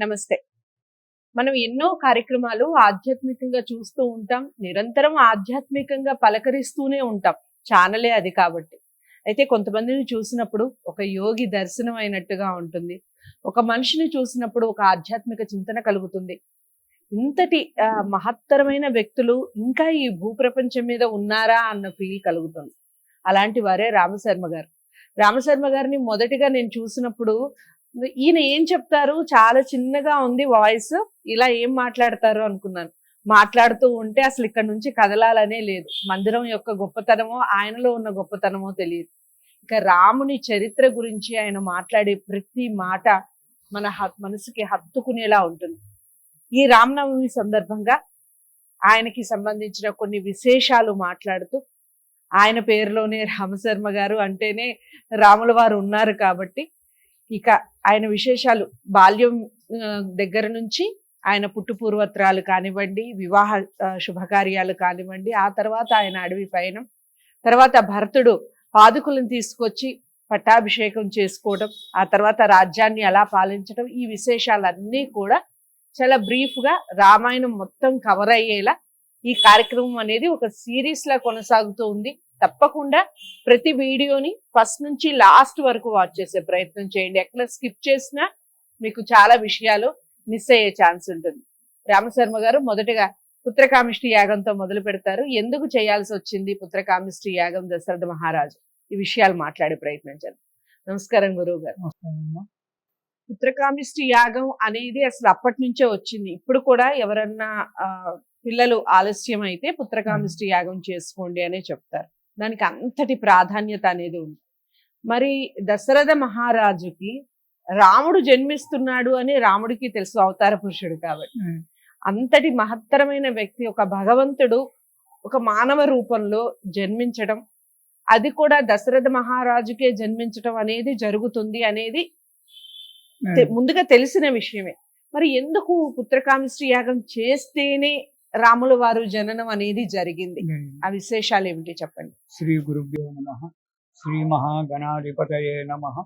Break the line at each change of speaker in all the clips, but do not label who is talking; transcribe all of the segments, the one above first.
నమస్తే. మనం ఎన్నో కార్యక్రమాలు ఆధ్యాత్మికంగా చూస్తూ ఉంటాం. నిరంతరం ఆధ్యాత్మికంగా పలకరిస్తూనే ఉంటాం. ఛానలే అది కాబట్టి. అయితే కొంతమందిని చూసినప్పుడు ఒక యోగి దర్శనం అయినట్టుగా ఉంటుంది. ఒక మనిషిని చూసినప్పుడు ఒక ఆధ్యాత్మిక చింతన కలుగుతుంది. ఇంతటి మహత్తరమైన వ్యక్తులు ఇంకా ఈ భూప్రపంచం మీద ఉన్నారా అన్న ఫీల్ కలుగుతుంది. అలాంటి వారే రామశర్మ గారు. రామశర్మ గారిని మొదటిగా నేను చూసినప్పుడు ఈయన ఏం చెప్తారు, చాలా చిన్నగా ఉంది వాయిస్, ఇలా ఏం మాట్లాడతారు అనుకున్నాను. మాట్లాడుతూ ఉంటే అసలు ఇక్కడ నుంచి కదలాలనే లేదు. మందిరం యొక్క గొప్పతనమో ఆయనలో ఉన్న గొప్పతనమో తెలియదు. ఇక రాముని చరిత్ర గురించి ఆయన మాట్లాడే ప్రతి మాట మన మనసుకి హత్తుకునేలా ఉంటుంది. ఈ రామనవమి సందర్భంగా ఆయనకి సంబంధించిన కొన్ని విశేషాలు మాట్లాడుతూ, ఆయన పేరులోనే రామశర్మ గారు అంటేనే రాముల వారు ఉన్నారు కాబట్టి ఇక ఆయన విశేషాలు బాల్యం దగ్గర నుంచి ఆయన పుట్టుపూర్వత్రాలు కానివ్వండి, వివాహ శుభకార్యాలు కానివ్వండి, ఆ తర్వాత ఆయన అడవి పయనం, తర్వాత భరతుడు పాదుకులను తీసుకొచ్చి పట్టాభిషేకం చేసుకోవడం, ఆ తర్వాత రాజ్యాన్ని అలా పాలించడం, ఈ విశేషాలన్నీ కూడా చాలా బ్రీఫ్గా రామాయణం మొత్తం కవర్ అయ్యేలా ఈ కార్యక్రమం అనేది ఒక సిరీస్ లా కొనసాగుతూ ఉంది. తప్పకుండా ప్రతి వీడియోని ఫస్ట్ నుంచి లాస్ట్ వరకు వాచ్ చేసే ప్రయత్నం చేయండి. ఎక్కడ స్కిప్ చేసినా మీకు చాలా విషయాలు మిస్ అయ్యే ఛాన్స్ ఉంటుంది. రామశర్మ గారు మొదటగా పుత్రకామిష్టి యాగంతో మొదలు పెడతారు. ఎందుకు చేయాల్సి వచ్చింది పుత్రకామిష్టి యాగం దశరథ మహారాజు, ఈ విషయాలు మాట్లాడే ప్రయత్నం చేద్దాం. నమస్కారం గురువు గారు. పుత్రకామిష్టి యాగం అనేది అసలు అప్పటి నుంచే వచ్చింది. ఇప్పుడు కూడా ఎవరన్నా పిల్లలు ఆలస్యం అయితే పుత్రకామిష్టి యాగం చేసుకోండి అనే చెప్తారు. దానికి అంతటి ప్రాధాన్యత అనేది ఉంది. మరి దశరథ మహారాజుకి రాముడు జన్మిస్తున్నాడు అని రాముడికి తెలుసు, అవతార పురుషుడు కాబట్టి. అంతటి మహత్తరమైన వ్యక్తి, ఒక భగవంతుడు ఒక మానవ రూపంలో జన్మించడం, అది కూడా దశరథ మహారాజుకే జన్మించడం అనేది జరుగుతుంది అనేది ముందుగా తెలిసిన విషయమే. మరి ఎందుకు పుత్రకామిష్టి యాగం చేస్తేనే రాముల వారు జననం అనేది జరిగింది? ఆ విశేషాలు ఏమిటి చెప్పండి.
శ్రీ గురుభ్యో నమః. శ్రీ మహాగణాధిపతయే నమః.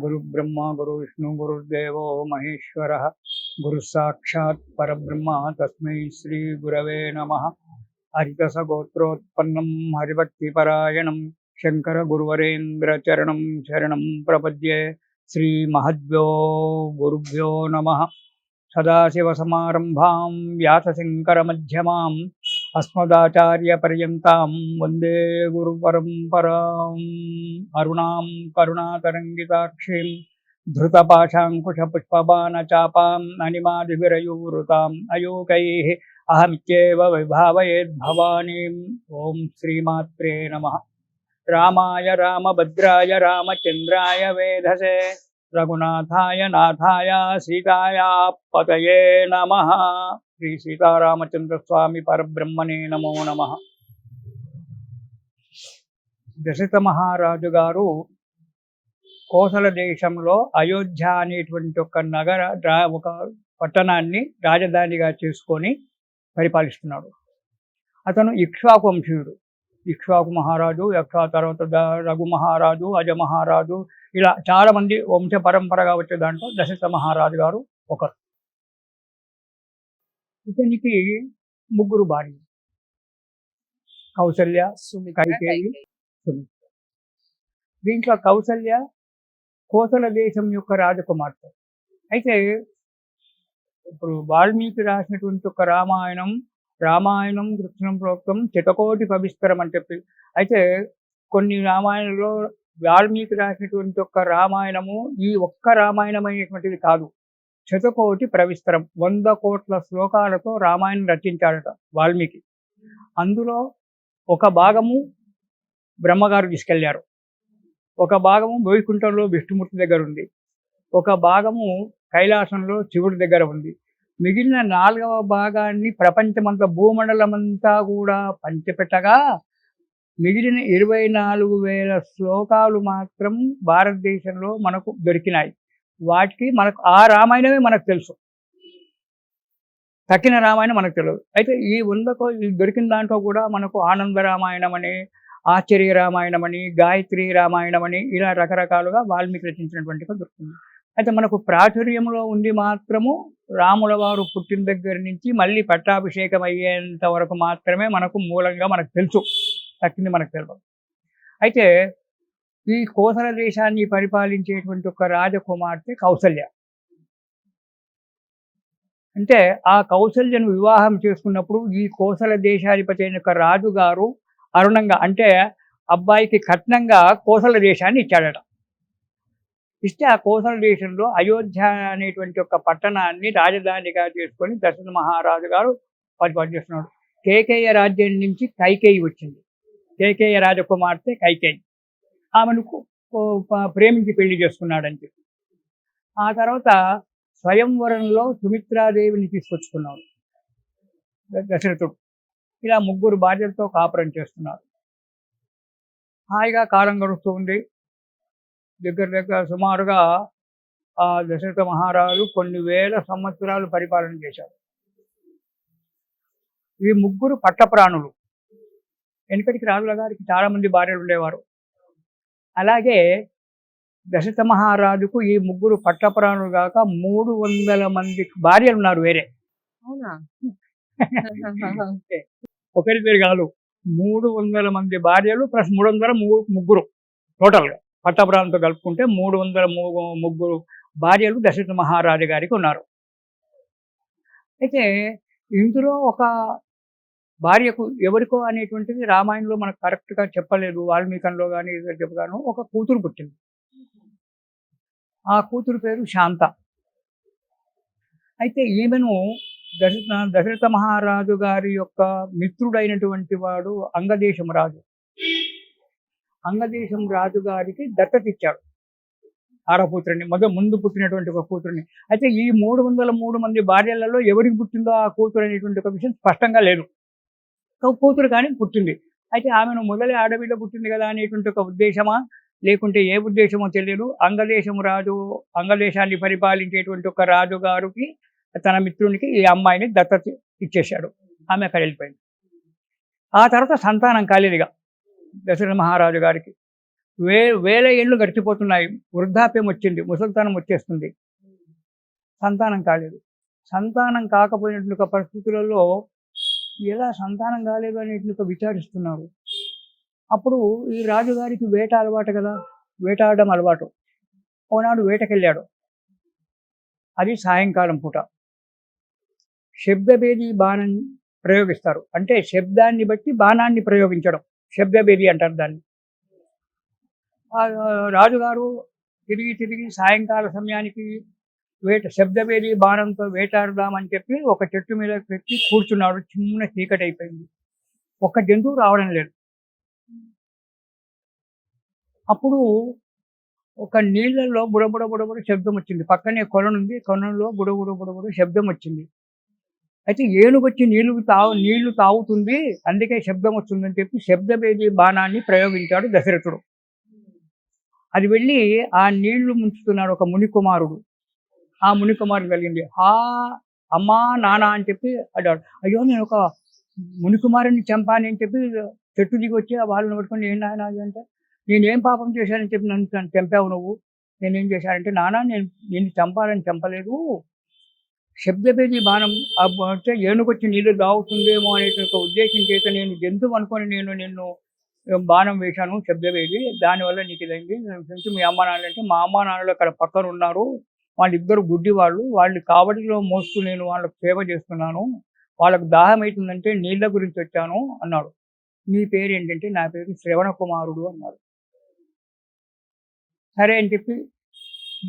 గురు బ్రహ్మ గురు విష్ణు గురుదేవో మహేశ్వరః. గురు సాక్షాత్ పరబ్రహ్మ తస్మై శ్రీ గురవే నమః. హరితస గోత్రోత్పన్నం హరిభక్తిపరాయణం శంకర గురువరేంద్ర చరణం శరణం ప్రపద్యే. శ్రీ మహద్భ్యో గురుభ్యో నమః. సదాశివసమారంభాం వ్యాసశంకరమధ్యమాం అస్మదాచార్యపర్యంతాం వందే గురుపరంపరాం. అరుణాం కరుణాతరంగితాక్షీం ధృతపాశాంకుశపుష్పబాణచాపాం అనిమాదివిరయూరుతాం అయూకైః అహమిత్యేవ విభావయేద్భవానీం. ఓం శ్రీమాత్రే నమః. రామాయ రామభద్రాయ రామచంద్రాయ వేధసే రఘునాథాయ నాథాయ సీతాయ పతయే నమః. శ్రీ సీతారామచంద్ర స్వామి పరబ్రహ్మణే నమో నమః. దశరథ మహారాజు గారు కోసల దేశంలో అయోధ్య అనేటువంటి ఒక పట్టణాన్ని రాజధానిగా చేసుకొని పరిపాలిస్తున్నాడు. అతను ఇక్ష్వాకు వంశీయుడు. ఇక్ష్వాకు మహారాజు, తర్వాత రఘు మహారాజు, అజ మహారాజు, ఇలా చాలా మంది వంశ పరంపరగా వచ్చే దాంట్లో దశరథ మహారాజు గారు ఒకరు. ఇతనికి ముగ్గురు భార్యలు, కౌసల్య, కైకేయి, సుమిత్ర. దీంట్లో కౌసల్య కోసల దేశం యొక్క రాజకుమార్తె. అయితే ఇప్పుడు వాల్మీకి రాసినటువంటి ఒక రామాయణం కృష్ణం ప్రోక్తం శతకోటి పవిస్తరం అని చెప్పి, అయితే కొన్ని రామాయణంలో వాల్మీకి రాసినటువంటి ఒక రామాయణము ఈ ఒక్క రామాయణం అనేటువంటిది కాదు, శతకోటి ప్రవిస్తరం, 100 కోట్ల శ్లోకాలతో రామాయణం రచించాడట వాల్మీకి. అందులో ఒక భాగము బ్రహ్మగారు తీసుకెళ్లారు, ఒక భాగము వైకుంఠంలో విష్ణుమూర్తి దగ్గర ఉంది, ఒక భాగము కైలాసంలో శివుడి దగ్గర ఉంది. మిగిలిన 4వ భాగాన్ని ప్రపంచమంతా భూమండలమంతా కూడా పంచిపెట్టగా మిగిలిన 24,000 శ్లోకాలు మాత్రం భారతదేశంలో మనకు దొరికినాయి. వాటికి మనకు ఆ రామాయణమే మనకు తెలుసు, తక్కిన రామాయణం మనకు తెలియదు. అయితే ఈ దొరికిన దాంట్లో కూడా మనకు ఆనంద రామాయణం అని, ఆశ్చర్య రామాయణం అని, గాయత్రి రామాయణం అని, ఇలా రకరకాలుగా వాల్మీకి రచించినటువంటి దొరుకుతుంది. అయితే మనకు ప్రాచుర్యంలో ఉంది మాత్రము రాముల వారు పుట్టిన దగ్గర నుంచి మళ్ళీ పట్టాభిషేకం అయ్యేంత వరకు మాత్రమే మనకు మూలంగా మనకు తెలుసు. తక్కింది మనకు తెలియదు. అయితే ఈ కోసల దేశాన్ని పరిపాలించేటువంటి ఒక రాజకుమార్తె కౌసల్య. అంటే ఆ కౌసల్యను వివాహం చేసుకున్నప్పుడు ఈ కోసల దేశాధిపతి అయిన ఒక రాజుగారు అరుణంగా అంటే అబ్బాయికి కట్నంగా కోసల దేశాన్ని ఇచ్చాడట. ఇస్తే ఆ కోసల దేశంలో అయోధ్య అనేటువంటి ఒక పట్టణాన్ని రాజధానిగా చేసుకొని దశరథ మహారాజు గారు పరిపాలన చేస్తున్నాడు. కేకేయ రాజ్యం నుంచి కైకేయి వచ్చింది. కేకేయ రాజకుమార్తె కైకేయి. ఆమెను ప్రేమించి పెళ్లి చేసుకున్నాడని చెప్పి ఆ తర్వాత స్వయంవరంలో సుమిత్రాదేవిని తీసుకొచ్చుకున్నాడు దశరథుడు. ఇలా ముగ్గురు భార్యలతో కాపురం చేస్తున్నారు. హాయిగా కాలం గడుస్తూ ఉంది. దగ్గర సుమారుగా ఆ దశరథ మహారాజు కొన్ని వేల సంవత్సరాలు పరిపాలన చేశారు. ఈ ముగ్గురు పట్టప్రాణులు. వెనుకటికి రాజుల గారికి చాలా మంది భార్యలు ఉండేవారు. అలాగే దశరథ మహారాజుకు ఈ ముగ్గురు పట్టప్రాణులు కాక 300 మంది భార్యలు ఉన్నారు వేరే.
అవునా?
ఒకరిద్దరు కాదు, 300 మంది భార్యలు ప్లస్ 300 ముగ్గురు టోటల్గా పట్టపురాణంతో కలుపుకుంటే 303 భార్యలు దశరథ మహారాజు గారికి ఉన్నారు. అయితే ఇందులో ఒక భార్యకు ఎవరికో అనేటువంటిది రామాయణంలో మనకు కరెక్ట్గా చెప్పలేదు. వాల్మీకంలో కానీ చెప్పగాను ఒక కూతురు పుట్టింది. ఆ కూతురు పేరు శాంత. అయితే ఈమెను దశరథ మహారాజు గారి యొక్క మిత్రుడైనటువంటి వాడు అంగదేశం రాజు. అంగదేశం రాజు గారికి దత్తత ఇచ్చాడు ఆడకూతురిని, ముందు పుట్టినటువంటి ఒక కూతురిని. అయితే ఈ 303 మంది భార్యలలో ఎవరికి పుట్టిందో ఆ కూతురు అనేటువంటి ఒక విషయం స్పష్టంగా లేదు. కూతురు కానీ పుట్టింది. అయితే ఆమెను మొదలే ఆడబిడ్డ పుట్టింది కదా అనేటువంటి ఒక ఉద్దేశమా లేకుంటే ఏ ఉద్దేశమో తెలియదు. అంగదేశం రాజు అంగదేశాన్ని పరిపాలించేటువంటి ఒక రాజుగారికి తన మిత్రునికి ఈ అమ్మాయిని దత్తత ఇచ్చేశాడు. ఆమె అక్కడ వెళ్ళిపోయింది. ఆ తర్వాత సంతానం కాలేదుగా దశరథ మహారాజు గారికి. వేల ఏళ్ళు గడిచిపోతున్నాయి. వృద్ధాప్యం వచ్చింది, ముసలితనం వచ్చేస్తుంది. సంతానం కాలేదు. సంతానం కాకపోయినటువంటి ఒక పరిస్థితులలో ఎలా సంతానం కాలేదు అనేటువంటి విచారిస్తున్నారు. అప్పుడు ఈ రాజుగారికి వేట అలవాటు కదా, వేటాడడం అలవాటు. ఓనాడు వేటకెళ్ళాడు. అది సాయంకాలం పూట. శబ్దభేది బాణం ప్రయోగిస్తారు. అంటే శబ్దాన్ని బట్టి బాణాన్ని ప్రయోగించడం శబ్దభేది అంటారు దాన్ని. రాజుగారు తిరిగి సాయంకాల సమయానికి శబ్దభేది బాణంతో వేటాడుదామని చెప్పి ఒక చెట్టు మీద పెట్టి కూర్చున్నాడు. చిన్న చీకటి అయిపోయింది. ఒక్క జంతువు రావడం లేదు. అప్పుడు ఒక నీళ్ళల్లో బుడబుడ శబ్దం వచ్చింది. పక్కనే కొలనుంది. కొలంలో బుడబుడ శబ్దం వచ్చింది. అయితే ఏనుగొచ్చి నీళ్లు తాగుతుంది, అందుకే శబ్దం వస్తుందని చెప్పి శబ్దభేది బాణాన్ని ప్రయోగించాడు దశరథుడు. అది వెళ్ళి ఆ నీళ్లు ముంచుతున్నాడు ఒక మునికుమారుడు. ఆ మునికుమారుడు కలిగింది. అమ్మా నాన్న అని చెప్పి అడిగాడు. అయ్యో నేను ఒక మునికుమారుని చంపాని అని చెప్పి చెట్టు దిగి వచ్చి ఆ వాళ్ళని పట్టుకొని ఏం నాయన అంటే నేనేం పాపం చేశానని చెప్పి నన్ను చంపావు నువ్వు. నేనేం చేశానంటే నాన్న నేను చంపాలని చంపలేదు, శబ్దభేది బాణం అంటే ఏనుగొచ్చి నీళ్ళు దాగుతుందేమో అనే ఒక ఉద్దేశం చేత నేను జంతువు అనుకొని నిన్ను బాణం వేశాను శబ్దభేది, దానివల్ల నీకు ఇదైంది. మీ అమ్మ నాన్నలు అంటే మా అమ్మ నాన్నలు అక్కడ పక్కన ఉన్నారు, వాళ్ళిద్దరు గుడ్డి వాళ్ళు కావడిలో మోస్తూ నేను వాళ్ళకు సేవ చేస్తున్నాను, వాళ్ళకు దాహం అవుతుందంటే నీళ్ళ గురించి వచ్చాను అన్నాడు. నీ పేరు ఏంటంటే నా పేరు శ్రవణ కుమారుడు అన్నాడు. సరే అని చెప్పి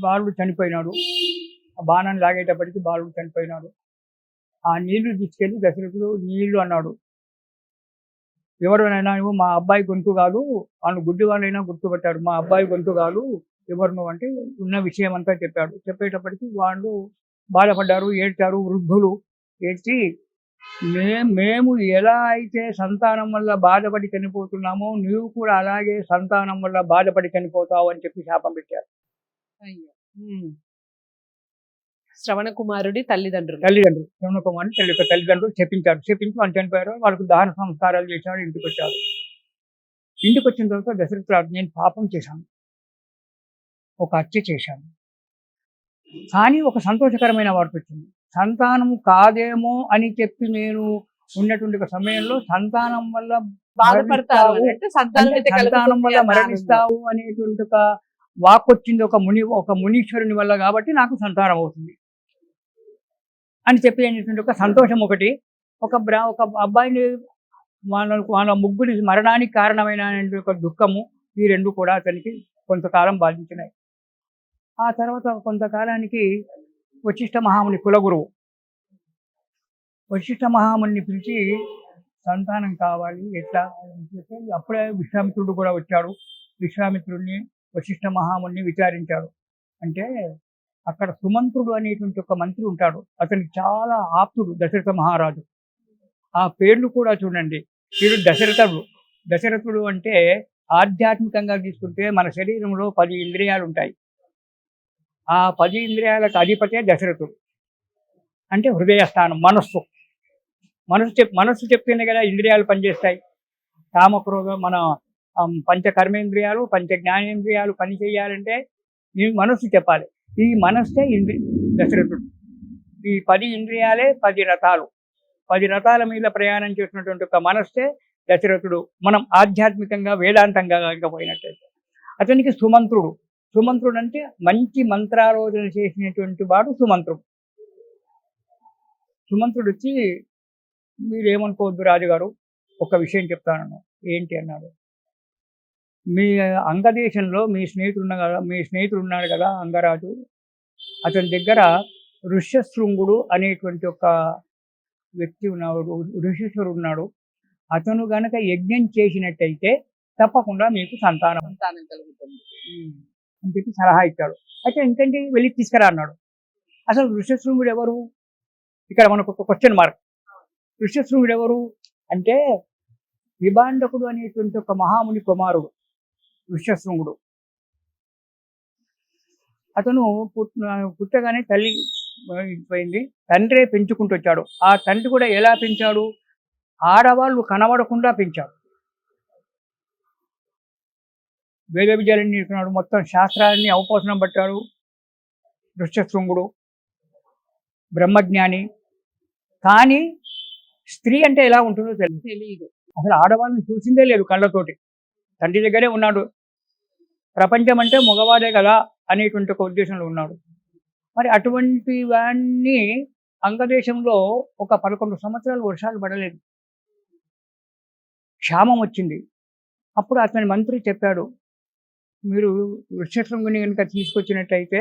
బాలుడు చనిపోయినాడు. ఆ బాణాన్ని లాగేటప్పటికి బాలుడు చనిపోయినాడు. ఆ నీళ్లు తీసుకెళ్ళి దశరథుడు నీళ్లు అన్నాడు. ఎవరినైనా నువ్వు మా అబ్బాయి గొంతు కాదు, వాళ్ళు గుడ్డి వాళ్ళైనా గుర్తుపట్టాడు, మా అబ్బాయి గొంతు కాదు, ఎవరు నువ్వు అంటే ఉన్న విషయం అంతా చెప్పాడు. చెప్పేటప్పటికి వాళ్ళు బాధపడ్డారు, ఏడ్చారు. వృద్ధులు ఏడ్చి మేము ఎలా అయితే సంతానం వల్ల బాధపడి చనిపోతున్నామో నీవు కూడా అలాగే సంతానం వల్ల బాధపడి చనిపోతావు అని చెప్పి శాపం పెట్టారు.
అయ్యో. శ్రవణ కుమారుడి తల్లిదండ్రులు
శ్రవణ కుమారుని తల్లిదండ్రులు చెప్పించి వాళ్ళు చనిపోయారు. వాళ్ళకు దహన సంస్కారాలు చేశాడు. ఇంటికి వచ్చారు. ఇంటికి వచ్చిన తర్వాత దశరథుడు నేను పాపం చేశాను, ఒక హత్య చేశాను, కానీ ఒక సంతోషకరమైన వార్త వచ్చింది. సంతానం కాదేమో అని చెప్పి నేను ఉన్నటువంటి ఒక సమయంలో సంతానం వల్ల
బాధపడతారు
మరణిస్తావు,
అంటే సంతానం
అంటే
అయితే
సంతానం
కలుగుతుంది
వల్ల
అన్న ఆనందం.
మరణిస్తావు అనేటువంటి ఒక వాక్ వచ్చింది ఒక మునీశ్వరుని వల్ల, కాబట్టి నాకు సంతానం అవుతుంది అని చెప్పి అనేటువంటి ఒక సంతోషం ఒకటి. ఒక అబ్బాయిని వాళ్ళ ముగ్గురి మరణానికి కారణమైన ఒక దుఃఖము, ఈ రెండు కూడా అతనికి కొంతకాలం బాధించినాయి. ఆ తర్వాత కొంతకాలానికి వశిష్ఠ మహాముని కులగురువు వశిష్ఠ మహాముని పిలిచి సంతానం కావాలి ఎట్లా అని చెప్పి అప్పుడే విశ్వామిత్రుడు కూడా వచ్చాడు. విశ్వామిత్రుడిని వశిష్ఠ మహాముని విచారించాడు. అంటే అక్కడ సుమంత్రుడు అనేటువంటి ఒక మంత్రి ఉంటాడు, అతనికి చాలా ఆప్తుడు దశరథ మహారాజు. ఆ పేర్లు కూడా చూడండి, వీడు దశరథుడు. దశరథుడు అంటే ఆధ్యాత్మికంగా తీసుకుంటే మన శరీరంలో 10 ఇంద్రియాలు ఉంటాయి. ఆ 10 ఇంద్రియాలకు అధిపతే దశరథుడు. అంటే హృదయ స్థానం, మనస్సు చెప్తేనే కదా ఇంద్రియాలు పనిచేస్తాయి. కామక్రోధ మన పంచ కర్మేంద్రియాలు, పంచ జ్ఞానేంద్రియాలు పని చేయాలంటే ఈ మనస్సు చెప్పాలి. ఈ మనస్సే దశరథుడు. ఈ 10 ఇంద్రియాలే 10 రథాలు. 10 రథాల మీద ప్రయాణం చేసినటువంటి ఒక మనస్సే దశరథుడు. మనం ఆధ్యాత్మికంగా వేదాంతంగా పోయినట్టయితే అతనికి సుమంత్రుడు అంటే మంచి మంత్రాలోచన చేసినటువంటి వాడు సుమంత్రుడు. సుమంత్రుడు వచ్చి, మీరేమనుకోవద్దు రాజుగారు, ఒక విషయం చెప్తాను. ఏంటి అన్నాడు. మీ అంగదేశంలో మీ స్నేహితుడు ఉన్నాడు కదా అంగరాజు, అతని దగ్గర ఋష్యశృంగుడు అనేటువంటి ఒక వ్యక్తి ఉన్నాడు, ఋషీశ్వరుడు ఉన్నాడు. అతను గనక యజ్ఞం చేసినట్టయితే తప్పకుండా మీకు సంతానం
కలుగుతుంది
అని చెప్పి సలహా ఇచ్చాడు. అయితే ఇంకంటే వెళ్ళి తీసుకురా అన్నాడు. అసలు ఋష్యశృంగుడు ఎవరు? ఇక్కడ మనకు ఒక క్వశ్చన్ మార్క్. ఋష్యశృంగుడు ఎవరు అంటే విభాండకుడు అనేటువంటి ఒక మహాముని కుమారుడు ఋష్యశృంగుడు. అతను పుట్టగానే తల్లి పోయింది, తండ్రే పెంచుకుంటూ వచ్చాడు. ఆ తండ్రి కూడా ఎలా పెంచాడు? ఆడవాళ్ళు కనబడకుండా పెంచాడు. వేద విద్యలన్నీ నేర్చుకున్నాడు, మొత్తం శాస్త్రాలని అవపోసనం పట్టాడు ఋష్యశృంగుడు, బ్రహ్మజ్ఞాని. కానీ స్త్రీ అంటే ఎలా ఉంటుందో తెలియదు. అసలు ఆడవాళ్ళని చూసిందే లేదు కళ్ళతోటి. తండ్రి దగ్గరే ఉన్నాడు, ప్రపంచం అంటే మగవాడే కదా అనేటువంటి ఒక ఉద్దేశంలో ఉన్నాడు. మరి అటువంటి వాణ్ణి అంగదేశంలో ఒక 11 సంవత్సరాలు వర్షాలు పడలేదు, క్షామం వచ్చింది. అప్పుడు అతని మంత్రి చెప్పాడు, మీరు ఋష్యశృంగుని కనుక తీసుకొచ్చినట్టయితే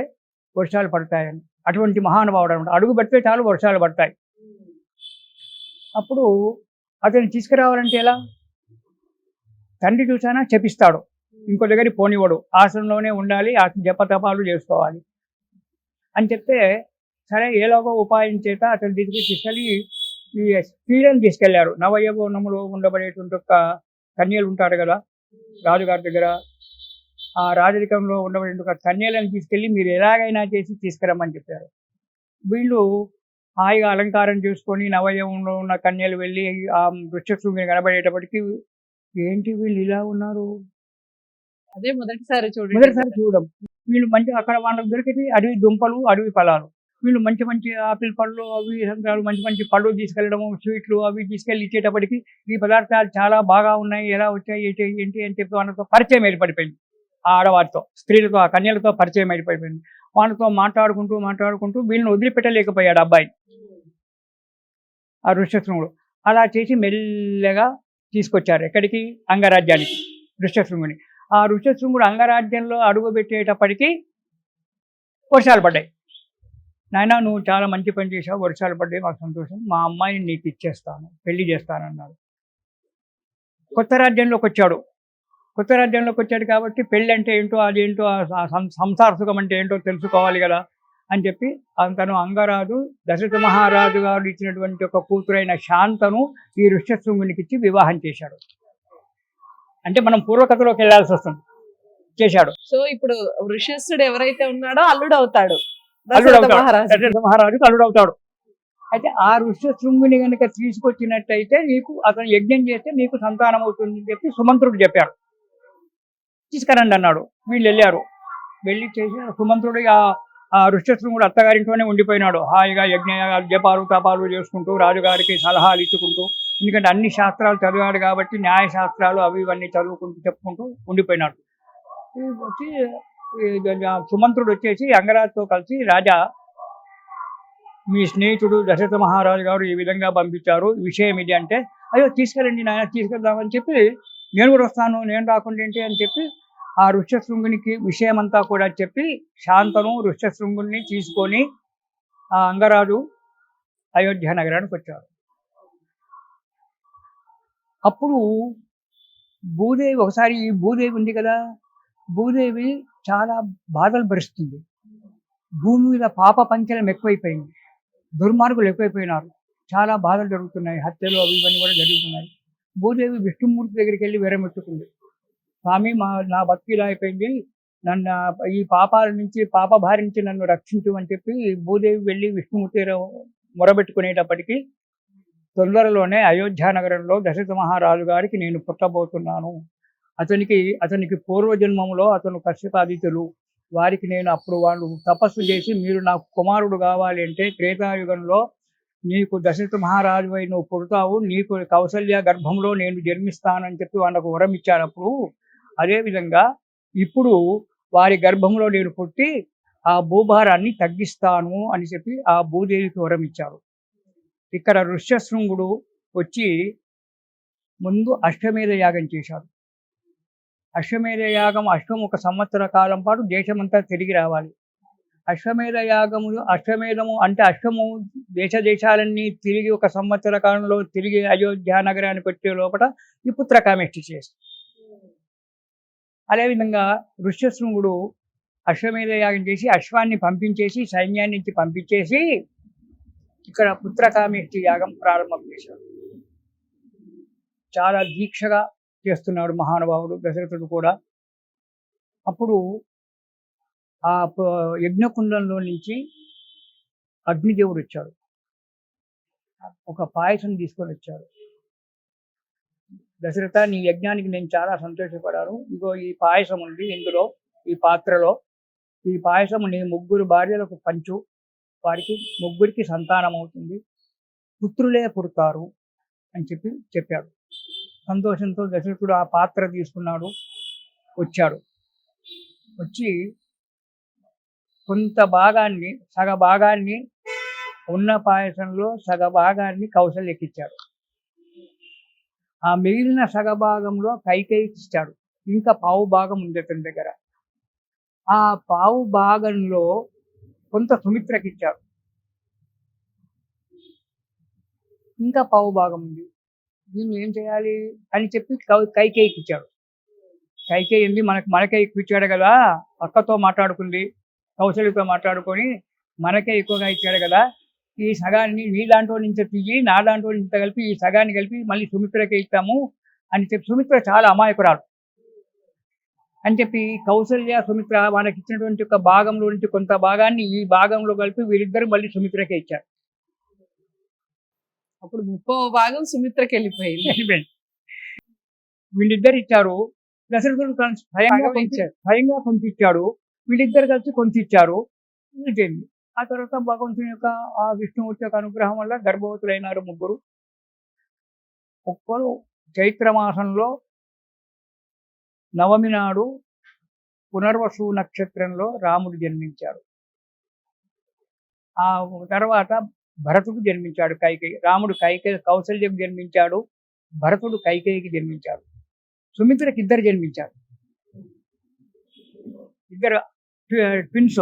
వర్షాలు పడతాయని. అటువంటి మహానుభావుడు అనమాట. అడుగు పెడితే చాలు వర్షాలు పడతాయి. అప్పుడు అతన్ని తీసుకురావాలంటే ఎలా? తండ్రి చూసానా చెప్పిస్తాడు, ఇంకో దగ్గరికి పోనివాడు, ఆశ్రమంలోనే ఉండాలి, జపతపాలు చేసుకోవాలి అని చెప్తే, సరే ఏలోగో ఉపాయం చేత అతని దగ్గరికి తీసుకెళ్ళి ఈ స్త్రీలను తీసుకెళ్లారు. నవయవనములో ఉండబడేటువంటి ఒక కన్యలు ఉంటారు కదా రాజుగారి దగ్గర, ఆ రాజరికంలో ఉండబడే ఒక కన్యలను తీసుకెళ్ళి మీరు ఎలాగైనా చేసి తీసుకురమ్మని చెప్పారు. వీళ్ళు హాయిగా అలంకారం చేసుకొని నవయవంలో ఉన్న కన్యలు వెళ్ళి ఆ ఋష్యశృంగుని కనబడేటప్పటికి, ఏంటి వీళ్ళు ఇలా ఉన్నారు,
అదే మొదటిసారి
చూడడం. వీళ్ళు మంచి అక్కడ వాళ్ళకి దొరికేది అడవి దుంపలు, అడవి ఫలాలు. వీళ్ళు మంచి మంచి ఆపిల్ పళ్ళు, అవి సంత్రాలు, మంచి మంచి పళ్ళు తీసుకెళ్ళడము, స్వీట్లు అవి తీసుకెళ్ళి ఇచ్చేటప్పటికి ఈ పదార్థాలు చాలా బాగా ఉన్నాయి, ఎలా వచ్చాయి ఏంటి అని చెప్పి వాళ్ళతో పరిచయం ఏర్పడిపోయింది. ఆ ఆడవారితో, స్త్రీలతో, ఆ కన్యలతో పరిచయం ఏర్పడిపోయింది. వాళ్ళతో మాట్లాడుకుంటూ వీళ్ళని వదిలిపెట్టలేకపోయాడు అబ్బాయి, ఆ ఋష్యశృంగుడు. అలా చేసి మెల్లగా తీసుకొచ్చారు ఎక్కడికి? అంగరాజ్యానికి ఋష్యశృంగుని. ఆ ఋష్యశృంగుడు అంగరాజ్యంలో అడుగు పెట్టేటప్పటికి వర్షాలు పడ్డాయి. నాయన నువ్వు చాలా మంచి పని చేసావు, వర్షాలు పడ్డాయి, మాకు సంతోషం, మా అమ్మాయిని నీకు ఇచ్చేస్తాను, పెళ్లి చేస్తానన్నాడు. కొత్త రాజ్యంలోకి వచ్చాడు కాబట్టి పెళ్ళి అంటే ఏంటో, అదేంటో, సంసార సుఖం అంటే ఏంటో తెలుసుకోవాలి కదా అని చెప్పి తను అంగరాజు దశరథ మహారాజు గారు ఇచ్చినటువంటి ఒక కూతురైన శాంతను ఈ ఋష్యశృంగునికి ఇచ్చి వివాహం చేశాడు. అంటే మనం పూర్వకథలోకి వెళ్ళాల్సి వస్తుంది, చేశాడు.
సో ఇప్పుడు ఋష్యశృంగుడు ఎవరైతే ఉన్నాడో అల్లుడు అవుతాడు,
దశరథ మహారాజుకు అల్లుడు అవుతాడు. అయితే ఆ ఋష్యశృంగుని కనుక తీసుకొచ్చినట్టయితే నీకు అతను యజ్ఞం చేస్తే నీకు సంతానం అవుతుంది అని చెప్పి సుమంత్రుడు చెప్పాడు. తీసుకురండి అన్నాడు. వీళ్ళు వెళ్ళారు, వెళ్ళి చేసి సుమంత్రుడు ఆ ఋష్యశృంగుడు అత్తగారింట్లోనే ఉండిపోయినాడు. హాయిగా యజ్ఞయాగాలు జపాలు తపాలు చేసుకుంటూ రాజుగారికి సలహాలు ఇచ్చుకుంటూ, ఎందుకంటే అన్ని శాస్త్రాలు చదివాడు కాబట్టి న్యాయ శాస్త్రాలు అవి ఇవన్నీ చదువుకుంటూ చెప్పుకుంటూ ఉండిపోయినాడు. ఈ వచ్చి సుమంత్రుడు వచ్చేసి అంగరాజుతో కలిసి, రాజా మీ స్నేహితుడు దశరథ మహారాజు గారు ఈ విధంగా పంపించారు, విషయం ఇది అంటే, అయ్యో తీసుకెళ్ళండి నాయన, తీసుకెళ్దామని చెప్పి, నేను కూడా వస్తాను, నేను రాకుండా ఏంటి అని చెప్పి ఆ ఋష్యశృంగునికి విషయమంతా కూడా చెప్పి శాంతను ఋష్యశృంగుని తీసుకొని ఆ అంగరాజు అయోధ్య నగరానికి వచ్చారు. అప్పుడు భూదేవి ఒకసారి, ఈ భూదేవి ఉంది కదా, భూదేవి చాలా బాధలు భరిస్తుంది. భూమి మీద పాప పంచలం ఎక్కువైపోయింది, దుర్మార్గులు ఎక్కువైపోయినారు, చాలా బాధలు జరుగుతున్నాయి, హత్యలు అవి ఇవన్నీ కూడా జరుగుతున్నాయి. భూదేవి విష్ణుమూర్తి దగ్గరికి వెళ్ళి విరమెట్టుకుంది. స్వామి, నా భక్తి ఇలా అయిపోయింది, నన్ను ఈ పాపాల నుంచి, పాప భారి నుంచి నన్ను రక్షించు అని చెప్పి భూదేవి వెళ్ళి విష్ణుమూర్తి మొరబెట్టుకునేటప్పటికీ, తొందరలోనే అయోధ్య నగరంలో దశరథ మహారాజు గారికి నేను పుట్టబోతున్నాను, అతనికి పూర్వజన్మంలో అతను కశ్యపాదితులు, వారికి నేను అప్పుడు వాళ్ళు తపస్సు చేసి, మీరు నాకు కుమారుడు కావాలి అంటే త్రేతాయుగంలో నీకు దశరథ మహారాజు అయి నువ్వు పుడతావు, నీకు కౌసల్య గర్భంలో నేను జన్మిస్తానని చెప్పి వాళ్ళకు వరం ఇచ్చారప్పుడు, అదేవిధంగా ఇప్పుడు వారి గర్భంలో నేను పుట్టి ఆ భూభారాన్ని తగ్గిస్తాను అని చెప్పి ఆ భూదేవికి వరం ఇచ్చారు. ఇక్కడ ఋష్యశృంగుడు వచ్చి ముందు అశ్వమేధ యాగం చేశాడు. అశ్వమేధ యాగం ఒక సంవత్సర కాలం పాటు దేశమంతా తిరిగి రావాలి. అశ్వమేధము అంటే అశ్వము దేశాలన్నీ తిరిగి ఒక సంవత్సర కాలంలో తిరిగి అయోధ్య నగరానికి వచ్చే లోపల ఈ పుత్రకామేష్టి చేసి, అదేవిధంగా ఋష్యశృంగుడు అశ్వమేధ యాగం చేసి అశ్వాన్ని పంపించేసి, సైన్యాన్ని నుంచి పంపించేసి ఇక్కడ పుత్రకామేష్టి యాగం ప్రారంభం చేశాడు. చాలా దీక్షగా చేస్తున్నాడు మహానుభావుడు దశరథుడు కూడా. అప్పుడు ఆ యజ్ఞకుండంలో నుంచి అగ్నిదేవుడు వచ్చాడు, ఒక పాయసం తీసుకొని వచ్చాడు. దశరథ, నీ యజ్ఞానికి నేను చాలా సంతోషపడాను, ఇగో ఈ పాయసం ఉంది, ఇందులో ఈ పాత్రలో ఈ పాయసం నీ 3 భార్యలకు పంచు, వారికి 3కి సంతానం అవుతుంది, పుత్రులే పుడతారు అని చెప్పాడు. సంతోషంతో దశరథుడు ఆ పాత్ర తీసుకున్నాడు, వచ్చాడు. వచ్చి కొంత భాగాన్ని, సగభాగాన్ని ఉన్న పాయసంలో సగభాగాన్ని కౌసల్యకిచ్చాడు. ఆ మిగిలిన సగభాగంలో కైకేయికి ఇచ్చాడు. ఇంకా పావు భాగం ఉంది అతని దగ్గర. ఆ పావు భాగంలో కొంత సుమిత్రకి ఇచ్చాడు. ఇంకా పావు భాగం ఉంది, దీన్ని ఏం చేయాలి అని చెప్పి కైకేయికి ఇచ్చాడు. కైకేయి ఏంది, మనకే ఎక్కువ ఇచ్చాడు కదా, అక్కతో మాట్లాడుకుంది, కౌశల్యతో మాట్లాడుకొని మనకే ఎక్కువగా ఇచ్చాడు కదా, ఈ సగాన్ని నీ దాంట్లో నుంచి తీయి, నా దాంట్లో నుంచి కలిపి ఈ సగాన్ని కలిపి మళ్ళీ సుమిత్రకే ఇస్తాము అని చెప్పి, సుమిత్ర చాలా అమాయకురాలు అని చెప్పి కౌసల్య సుమిత్ర మనకి ఇచ్చినటువంటి ఒక భాగంలో నుంచి కొంత భాగాన్ని ఈ భాగంలో కలిపి వీరిద్దరు మళ్ళీ సుమిత్రకే ఇచ్చారు.
అప్పుడు 30వ భాగం సుమిత్రకి వెళ్ళిపోయింది.
వీళ్ళిద్దరు ఇచ్చారు. దశరథుడు స్వయంగా కొంత ఇచ్చాడు, వీళ్ళిద్దరు కలిసి కొంత ఇచ్చారు. జరిగింది. ఆ తర్వాత భగవంతుని యొక్క ఆ విష్ణుమూర్తి యొక్క అనుగ్రహం వల్ల గర్భవతులైనారు 3. ఒక్కరు చైత్రమాసంలో నవమి నాడు పునర్వసు నక్షత్రంలో రాముడు జన్మించాడు. ఆ తర్వాత భరతుడు జన్మించాడు. రాముడు కౌసల్యకు జన్మించాడు, భరతుడు కైకేయికి జన్మించాడు. సుమిత్రకి 2 జన్మించారు, 2 ట్విన్స్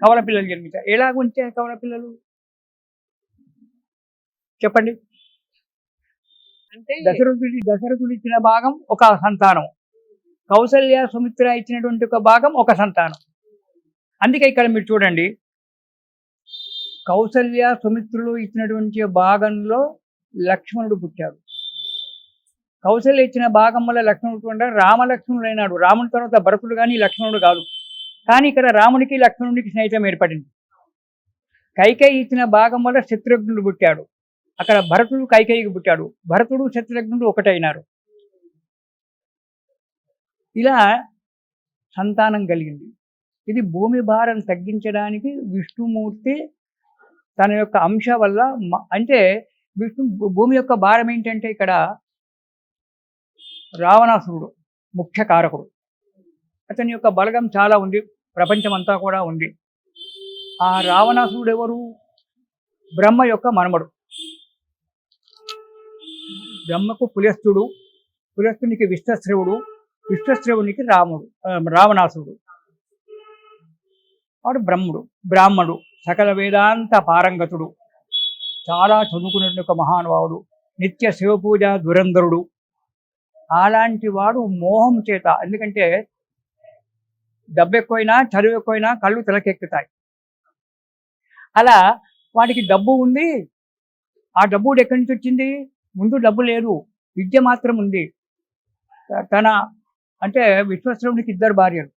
కవల పిల్లలు జన్మించారు. ఎలాగుంటే కవల పిల్లలు చెప్పండి.
అంటే
దశరథుడు ఇచ్చిన భాగం ఒక సంతానం, కౌసల్య సుమిత్ర ఇచ్చినటువంటి ఒక భాగం ఒక సంతానం. అందుకే ఇక్కడ మీరు చూడండి, కౌసల్య సుమిత్రులు ఇచ్చినటువంటి భాగంలో లక్ష్మణుడు పుట్టాడు. కౌసల్య ఇచ్చిన భాగం వల్ల లక్ష్మణుడు అంటే రామలక్ష్మణుడు అయినాడు. రాముడి తర్వాత భరతుడు కానీ లక్ష్మణుడు కాదు. కానీ ఇక్కడ రాముడికి లక్ష్మణుడికి స్నేహితం ఏర్పడింది. కైకేయి ఇచ్చిన భాగం వల్ల శత్రుఘ్నుడు పుట్టాడు. అక్కడ భరతుడు కైకేయికి పుట్టాడు. భరతుడు శత్రుఘ్నుడు ఒకటైనారు. ఇలా సంతానం కలిగింది. ఇది భూమి భారం తగ్గించడానికి విష్ణుమూర్తి తన యొక్క అంశ వల్ల అంటే భూమి యొక్క భారం ఏంటంటే ఇక్కడ రావణాసురుడు ముఖ్య కారకుడు. అతని యొక్క బలగం చాలా ఉంది, ప్రపంచమంతా కూడా ఉంది. ఆ రావణాసురుడు ఎవరు? బ్రహ్మ యొక్క మనమడు. బ్రహ్మకు పులస్తుడు, పులస్తునికి విశ్వశ్రవుడు, విశ్వశ్రవునికి రావణాసురుడు. వాడు బ్రాహ్మడు, సకల వేదాంత పారంగతుడు, చాలా చదువుకున్న ఒక మహానుభావుడు, నిత్య శివపూజ దురంధరుడు. అలాంటి వాడు మోహం చేత, ఎందుకంటే డబ్బు ఎక్కువైనా చదువు ఎక్కువైనా కళ్ళు తలకెక్కుతాయి. అలా వాడికి డబ్బు ఉంది. ఆ డబ్బు ఎక్కడి నుంచి వచ్చింది? ముందు డబ్బు లేదు, విద్య మాత్రం ఉంది. తన అంటే విశ్వశ్రవునికి 2 భార్యలు.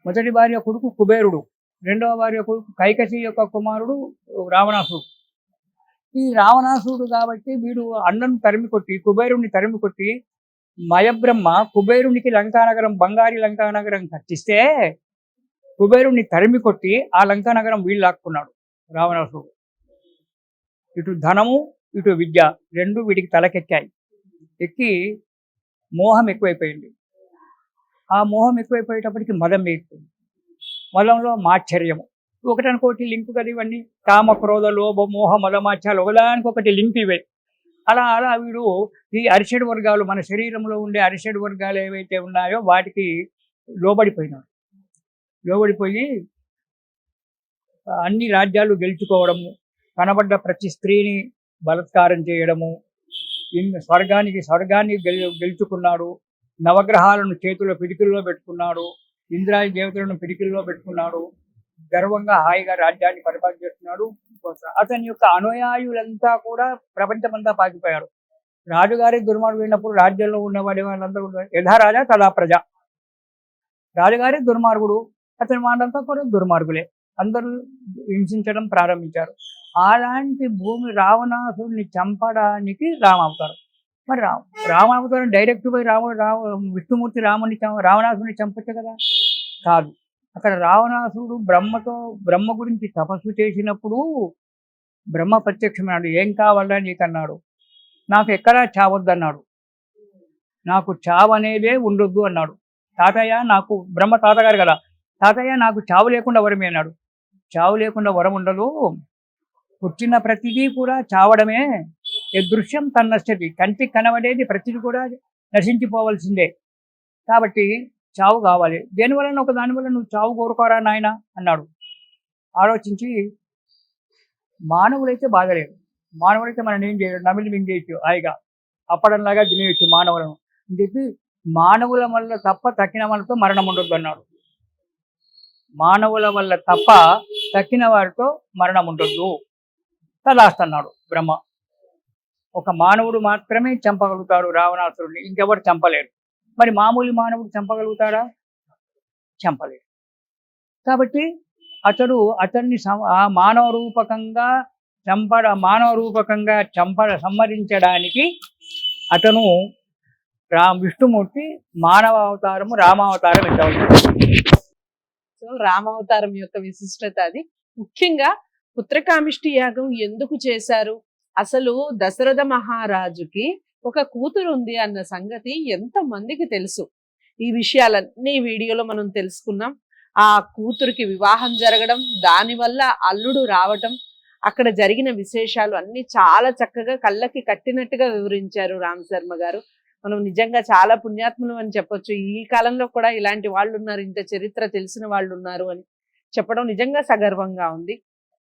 మొదటి భార్య కొడుకు కుబేరుడు, రెండవ భార్య కొడుకు కైకసి యొక్క కుమారుడు రావణాసురుడు. ఈ రావణాసురుడు కాబట్టి వీడు అన్నను తరిమికొట్టి, కుబేరుణ్ణి తరిమికొట్టి, మయబ్రహ్మ కుబేరునికి లంకానగరం, బంగారి లంకానగరం కట్టిస్తే కుబేరుణ్ణి తరిమికొట్టి ఆ లంకానగరం వీళ్ళు లాక్కున్నాడు రావణాసురుడు. ఇటు ధనము ఇటు విద్య రెండు వీడికి తలకెక్కాయి. ఎక్కి మోహం ఎక్కువైపోయింది. ఆ మోహం ఎక్కువైపోయేటప్పటికి మదం ఎక్కువైంది. మదంలో మాశ్చర్యము, ఒకటనుకోటి లింకు కదా ఇవన్నీ. కామ క్రోధ లోభ మోహ మదమాచ్యాలు ఒకదానికొకటి లింక్ ఇవే. అలా అలా వీడు ఈ అరిషడ్ వర్గాలు, మన శరీరంలో ఉండే అరిషడ్ వర్గాలు ఏవైతే ఉన్నాయో వాటికి లోబడిపోయినాడు. లోబడిపోయి అన్ని రాజ్యాలు గెలుచుకోవడము, కనబడ్డ ప్రతి స్త్రీని బలత్కారం చేయడము, స్వర్గాన్ని గెలుచుకున్నాడు. నవగ్రహాలను చేతుల పిడికిల్లో పెట్టుకున్నాడు, ఇంద్రాది దేవతలను పిడికిల్లో పెట్టుకున్నాడు. గర్వంగా హాయిగా రాజ్యాన్ని పరిపాలన చేస్తున్నాడు. అతని యొక్క అనుయాయులంతా కూడా ప్రపంచమంతా పాకిపోయారు. రాజుగారి దుర్మార్గుడు అయినప్పుడు రాజ్యంలో ఉన్నవాడి వాళ్ళంతా కూడా యథా రాజా తదా ప్రజ. రాజుగారి దుర్మార్గుడు, అతని వాళ్ళంతా కూడా దుర్మార్గులే. అందరూ హింసించడం ప్రారంభించారు. అలాంటి భూమి రావణాసురుని చంపడానికి రామావతారం. మరి రామావతారం డైరెక్ట్ పోయి విష్ణుమూర్తి రావణాసురుని చంపచ్చు కదా? కాదు. అక్కడ రావణాసురుడు బ్రహ్మ గురించి తపస్సు చేసినప్పుడు బ్రహ్మ ప్రత్యక్షమన్నాడు. ఏం కావాలా నీకన్నాడు. నాకు ఎక్కడా చావద్దన్నాడు. నాకు చావు అనేదే ఉండొద్దు అన్నాడు. తాతయ్య నాకు, బ్రహ్మ తాతగారు కదా, తాతయ్య నాకు చావు లేకుండా వరమే అన్నాడు. చావు లేకుండా వరం ఉండదు, పుట్టిన ప్రతిదీ కూడా చావడమే. దృశ్యం తన్నశ్యతి, కంటికి కనబడేది ప్రతిదీ కూడా నశించిపోవలసిందే. కాబట్టి చావు కావాలి. దేనివల్ల ఒక దానివల్ల నువ్వు చావు కోరుకోరా నాయన అన్నాడు. ఆలోచించి, మానవులైతే బాధలేదు, మానవులైతే మనం ఏం చేయలేదు, నమిలి మింగేయచ్చు హాయిగా, అప్పడంలాగా తినేయచ్చు మానవులను అని చెప్పి, మానవుల వల్ల తప్ప తక్కిన వాళ్ళతో మరణం ఉండొద్దు అన్నాడు. మానవుల వల్ల తప్ప తక్కిన వారితో మరణం ఉండొద్దు తదాస్తన్నాడు బ్రహ్మ. ఒక మానవుడు మాత్రమే చంపగలుగుతాడు రావణాసురుడిని, ఇంకెవరు చంపలేరు. మరి మామూలు మానవుడు చంపగలుగుతాడా? చంపలేడు. కాబట్టి అతన్ని మానవ రూపకంగా సంహరించడానికి అతను విష్ణుమూర్తి మానవ అవతారము, రామావతారం ఎత్తవచ్చు.
సో రామావతారం యొక్క విశిష్టత అది. ముఖ్యంగా పుత్రకామిష్టి యాగం ఎందుకు చేశారు? అసలు దశరథ మహారాజుకి ఒక కూతురు ఉంది అన్న సంగతి ఎంత మందికి తెలుసు? ఈ విషయాలన్నీ వీడియోలో మనం తెలుసుకున్నాం. ఆ కూతురికి వివాహం జరగడం, దానివల్ల అల్లుడు రావటం, అక్కడ జరిగిన విశేషాలు అన్ని చాలా చక్కగా కళ్ళకి కట్టినట్టుగా వివరించారు రామ్ శర్మ గారు. మనం నిజంగా చాలా పుణ్యాత్ములు అని చెప్పొచ్చు. ఈ కాలంలో కూడా ఇలాంటి వాళ్ళు ఉన్నారు, ఇంత చరిత్ర తెలిసిన వాళ్ళు ఉన్నారు అని చెప్పడం నిజంగా సగర్వంగా ఉంది.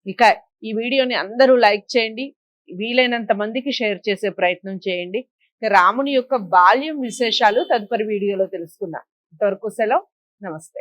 ఇక ఈ వీడియోని అందరూ లైక్ చేయండి, వీలైనంత మందికి షేర్ చేసే ప్రయత్నం చేయండి. రాముని యొక్క బాల్యం విశేషాలు తదుపరి వీడియోలో తెలుసుకుందాం. ఇంతవరకు సెలవు, నమస్తే.